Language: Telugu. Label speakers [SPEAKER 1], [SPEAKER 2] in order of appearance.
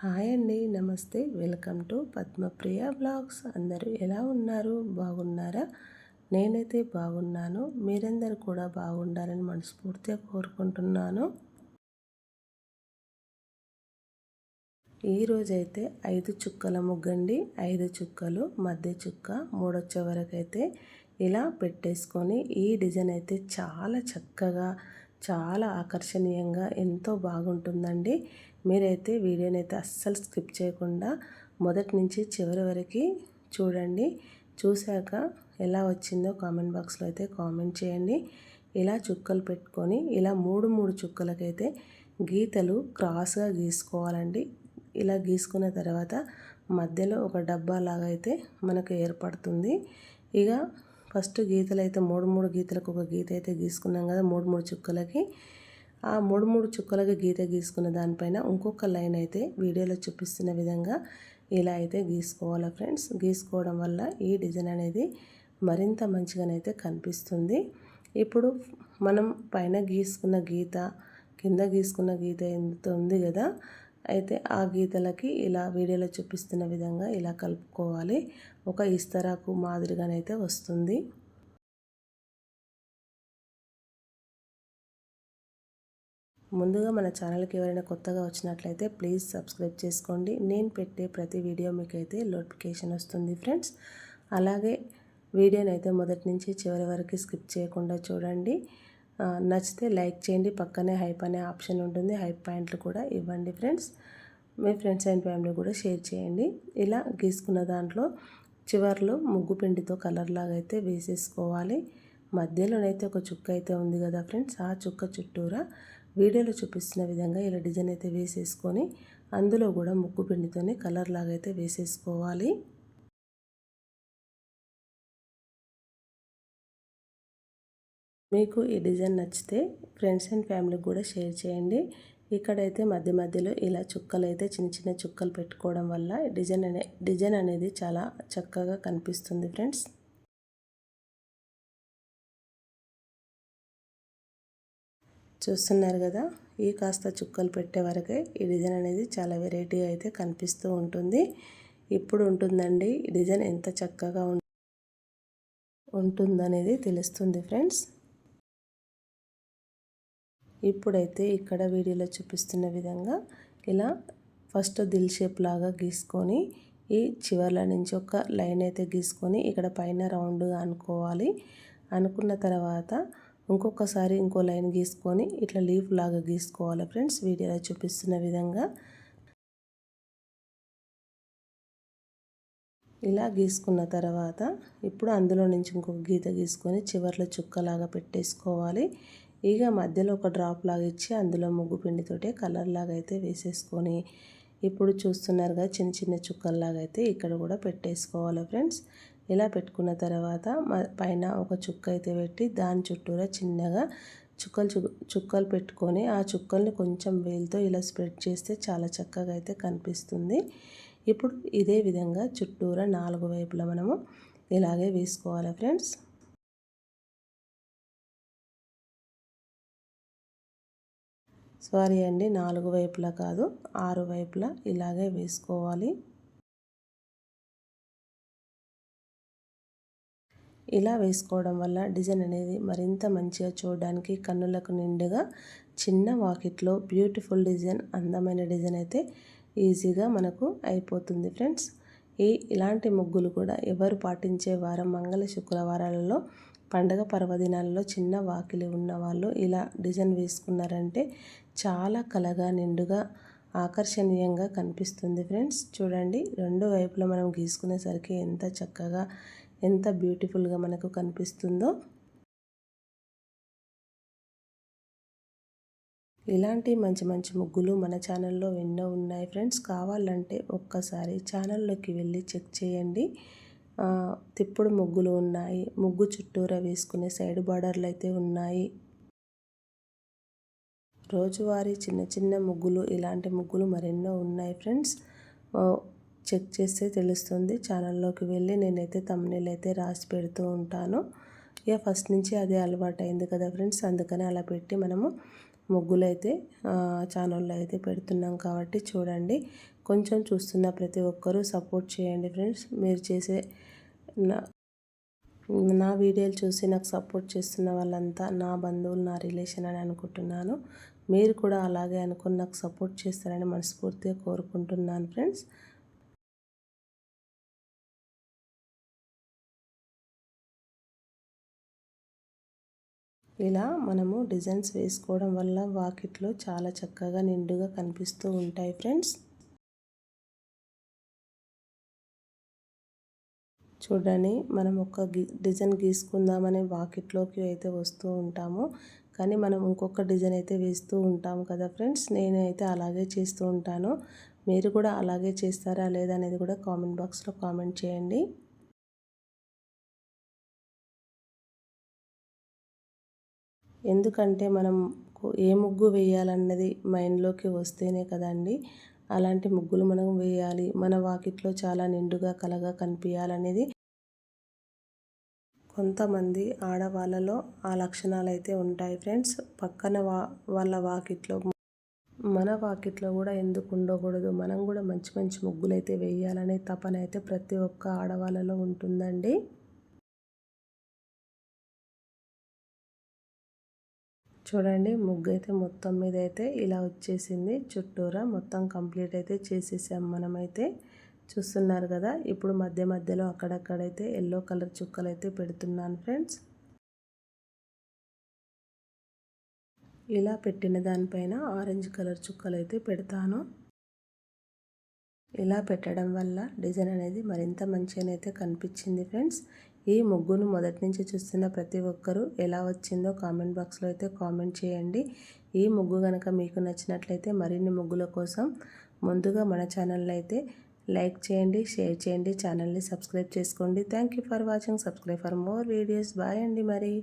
[SPEAKER 1] హాయ్ అండి, నమస్తే. Welcome to Padmapriya vlogs. అందరూ ఎలా ఉన్నారు? బాగున్నారా? నేనైతే బాగున్నాను. మీరందరూ కూడా బాగుండాలని మనస్ఫూర్తిగా కోరుకుంటున్నాను. ఈరోజైతే 5 చుక్కల ముగ్గండి. 5 చుక్కలు, మధ్య చుక్క, మూడొచ్చే వరకు అయితే ఇలా పెట్టేసుకొని ఈ డిజైన్ అయితే చాలా చక్కగా, చాలా ఆకర్షణీయంగా ఎంతో బాగుంటుందండి. మీరైతే వీడియోని అయితే అస్సలు స్కిప్ చేయకుండా మొదటి నుంచి చివరి వరకు చూడండి. చూశాక ఎలా వచ్చిందో కామెంట్ బాక్స్లో అయితే కామెంట్ చేయండి. ఇలా చుక్కలు పెట్టుకొని ఇలా మూడు చుక్కలకైతే గీతలు క్రాస్గా గీసుకోవాలండి. ఇలా గీసుకున్న తర్వాత మధ్యలో ఒక డబ్బా లాగా అయితే మనకు ఏర్పడుతుంది. ఇక ఫస్ట్ గీతలు అయితే మూడు గీతలకు ఒక గీత అయితే గీసుకున్నాం కదా, మూడు చుక్కలకి. ఆ మూడు చుక్కలకి గీత గీసుకున్న దానిపైన ఇంకొక లైన్ అయితే వీడియోలో చూపిస్తున్న విధంగా ఇలా అయితే గీసుకోవాలి ఫ్రెండ్స్. గీసుకోవడం వల్ల ఈ డిజైన్ అనేది మరింత మంచిగానైతే కనిపిస్తుంది. ఇప్పుడు మనం పైన గీసుకున్న గీత, కింద గీసుకున్న గీత ఎంత ఉంది కదా, అయితే ఆ గీతలకి ఇలా వీడియోలో చూపిస్తున్న విధంగా ఇలా కలుపుకోవాలి. ఒక ఇస్తరాకు మాదిరిగానైతే వస్తుంది. ముందుగా మన ఛానల్కి ఎవరైనా కొత్తగా వచ్చినట్లయితే ప్లీజ్ సబ్స్క్రైబ్ చేసుకోండి. నేను పెట్టే ప్రతి వీడియో మీకైతే నోటిఫికేషన్ వస్తుంది ఫ్రెండ్స్. అలాగే వీడియోని అయితే మొదటి నుంచి చివరి వరకు స్కిప్ చేయకుండా చూడండి. నచ్చితే లైక్ చేయండి. పక్కనే హైప్ అనే ఆప్షన్ ఉంటుంది, హైప్ పాయింట్లు కూడా ఇవ్వండి friends. Me friends and family కూడా షేర్ చేయండి. ఇలా గీసుకున్న దాంట్లో చివర్లో ముగ్గు పిండితో కలర్ లాగా అయితే వేసేసుకోవాలి. మధ్యలోనైతే ఒక చుక్క అయితే ఉంది కదా ఫ్రెండ్స్, ఆ చుక్క చుట్టూరా వీడియోలో చూపిస్తున్న విధంగా ఇలా డిజైన్ అయితే వేసేసుకొని అందులో కూడా ముగ్గు పిండితోనే కలర్ లాగా అయితే వేసేసుకోవాలి. మీకు ఈ డిజైన్ నచ్చితే ఫ్రెండ్స్ అండ్ ఫ్యామిలీకి కూడా షేర్ చేయండి. ఇక్కడైతే మధ్య మధ్యలో ఇలా చుక్కలు అయితే చిన్న చిన్న చుక్కలు పెట్టుకోవడం వల్ల డిజైన్ అనేది చాలా చక్కగా కనిపిస్తుంది ఫ్రెండ్స్. చూస్తున్నారు కదా, ఈ కాస్త చుక్కలు పెట్టే వరకే ఈ డిజైన్ అనేది చాలా వెరైటీగా అయితే కనిపిస్తూ ఉంటుంది. ఇప్పుడు ఉంటుందండి ఈ డిజైన్ ఎంత చక్కగా ఉంటుందనేది తెలుస్తుంది ఫ్రెండ్స్. ఇప్పుడైతే ఇక్కడ వీడియోలో చూపిస్తున్న విధంగా ఇలా ఫస్ట్ దిల్ షేప్ లాగా గీసుకొని ఈ చివర్ల నుంచి ఒక లైన్ అయితే గీసుకొని ఇక్కడ పైన రౌండ్గా అనుకోవాలి. అనుకున్న తర్వాత ఇంకొకసారి ఇంకో లైన్ గీసుకొని ఇట్లా లీఫ్ లాగా గీసుకోవాలి ఫ్రెండ్స్. వీడియోలో చూపిస్తున్న విధంగా ఇలా గీసుకున్న తర్వాత ఇప్పుడు అందులో నుంచి ఇంకొక గీత గీసుకొని చివర్లో చుక్కలాగా పెట్టేసుకోవాలి. ఇక మధ్యలో ఒక డ్రాప్ లాగా ఇచ్చి అందులో ముగ్గు పిండితోటే కలర్ లాగా అయితే వేసేసుకొని ఇప్పుడు చూస్తున్నారుగా చిన్న చిన్న చుక్కల్లాగా అయితే ఇక్కడ కూడా పెట్టేసుకోవాలి ఫ్రెండ్స్. ఇలా పెట్టుకున్న తర్వాత పైన ఒక చుక్క అయితే పెట్టి దాని చుట్టూరా చిన్నగా చుక్కలు పెట్టుకొని ఆ చుక్కల్ని కొంచెం వేలుతో ఇలా స్ప్రెడ్ చేస్తే చాలా చక్కగా అయితే కనిపిస్తుంది. ఇప్పుడు ఇదే విధంగా చుట్టూరా 4 వైపులా మనము ఇలాగే వేసుకోవాలి ఫ్రెండ్స్. సారీ అండి, 4 వైపులా కాదు, 6 వైపులా ఇలాగే వేసుకోవాలి. ఇలా వేసుకోవడం వల్ల డిజైన్ అనేది మరింత మంచిగా చూడడానికి కన్నులకు నిండుగా చిన్న వాకిట్లో బ్యూటిఫుల్ డిజైన్, అందమైన డిజైన్ అయితే ఈజీగా మనకు అయిపోతుంది ఫ్రెండ్స్. ఇలాంటి ముగ్గులు కూడా ఎవరు పాటించే వారం మంగళ శుక్రవారాలలో పండగ పర్వదినాలలో చిన్న వాకిలి ఉన్నవాళ్ళు ఇలా డిజైన్ వేసుకున్నారంటే చాలా కలగా నిండుగా ఆకర్షణీయంగా కనిపిస్తుంది ఫ్రెండ్స్. చూడండి, రెండు వైపులా మనం గీసుకునేసరికి ఎంత చక్కగా, ఎంత బ్యూటిఫుల్గా మనకు కనిపిస్తుందో. ఇలాంటి మంచి మంచి ముగ్గులు మన ఛానల్లో ఎన్నో ఉన్నాయి ఫ్రెండ్స్. కావాలంటే ఒక్కసారి ఛానల్లోకి వెళ్ళి చెక్ చేయండి. తిప్పుడు ముగ్గులు ఉన్నాయి, ముగ్గు చుట్టూరా వేసుకునే సైడ్ బార్డర్లు అయితే ఉన్నాయి. రోజువారీ చిన్న చిన్న ముగ్గులు, ఇలాంటి ముగ్గులు మరెన్నో ఉన్నాయి ఫ్రెండ్స్. చెక్ చేస్తే తెలుస్తుంది. ఛానల్లోకి వెళ్ళి నేనైతే థంబ్నెయిల్ అయితే రాసి పెడుతూ ఉంటాను. ఇక ఫస్ట్ నుంచి అదే అలవాటు అయింది కదా ఫ్రెండ్స్, అందుకని అలా పెట్టి మనము ముగ్గులైతే ఛానల్లో అయితే పెడుతున్నాం కాబట్టి చూడండి. కొంచెం చూస్తున్న ప్రతి ఒక్కరూ సపోర్ట్ చేయండి ఫ్రెండ్స్. మీరు చేసే నా వీడియోలు చూసి నాకు సపోర్ట్ చేస్తున్న వాళ్ళంతా నా బంధువులు, నా రిలేషన్ అని అనుకుంటున్నాను. మీరు కూడా అలాగే అనుకుని నాకు సపోర్ట్ చేస్తారని మనస్ఫూర్తిగా కోరుకుంటున్నాను ఫ్రెండ్స్. ఇలా మనము డిజైన్స్ వేసుకోవడం వల్ల వాకిట్లో చాలా చక్కగా నిండుగా కనిపిస్తూ ఉంటాయి ఫ్రెండ్స్. చూడండి, మనం ఒక డిజైన్ గీసుకుందామని వాకిట్లోకి అయితే వస్తూ ఉంటాము, కానీ మనం ఇంకొక డిజైన్ అయితే వేస్తూ ఉంటాము కదా ఫ్రెండ్స్. నేనైతే అలాగే చేస్తూ ఉంటాను. మీరు కూడా అలాగే చేస్తారా లేదా అనేది కూడా కామెంట్ బాక్స్లో కామెంట్ చేయండి. ఎందుకంటే మనం ఏ ముగ్గు వేయాలన్నది మైండ్లోకి వస్తేనే కదండి అలాంటి ముగ్గులు మనం వేయాలి. మన వాకిట్లో చాలా నిండుగా కలగా కనిపించాలనేది కొంతమంది ఆడవాళ్ళలో ఆ లక్షణాలు అయితే ఉంటాయి ఫ్రెండ్స్. పక్కన వాళ్ళ వాకిట్లో మన వాకిట్లో కూడా ఎందుకు ఉండకూడదు, మనం కూడా మంచి మంచి ముగ్గులు అయితే వేయాలనే తపన అయితే ప్రతి ఒక్క ఆడవాళ్ళలో ఉంటుందండి. చూడండి, ముగ్గు అయితే మొత్తం మీద అయితే ఇలా వచ్చేసింది. చుట్టూరా మొత్తం కంప్లీట్ అయితే చేసేసాం మనమైతే. చూస్తున్నారు కదా. ఇప్పుడు మధ్య మధ్యలో అక్కడక్కడైతే ఎల్లో కలర్ చుక్కలు అయితే పెడుతున్నాను ఫ్రెండ్స్. ఇలా పెట్టిన దానిపైన ఆరెంజ్ కలర్ చుక్కలు అయితే పెడతాను. ఇలా పెట్టడం వల్ల డిజైన్ అనేది మరింత మంచిగానైతే కనిపించింది ఫ్రెండ్స్. ఈ ముగ్గును మొదటి నుంచి చూస్తున్న ప్రతి ఒక్కరూ ఎలా వచ్చిందో కామెంట్ బాక్స్లో అయితే కామెంట్ చేయండి. ఈ ముగ్గు కనుక మీకు నచ్చినట్లయితే మరిన్ని ముగ్గుల కోసం ముందుగా మన ఛానల్ అయితే లైక్ చేయండి, షేర్ చేయండి, ఛానల్ని సబ్స్క్రైబ్ చేసుకోండి. Thank you for watching. Subscribe for more videos. Bye అండి మరి.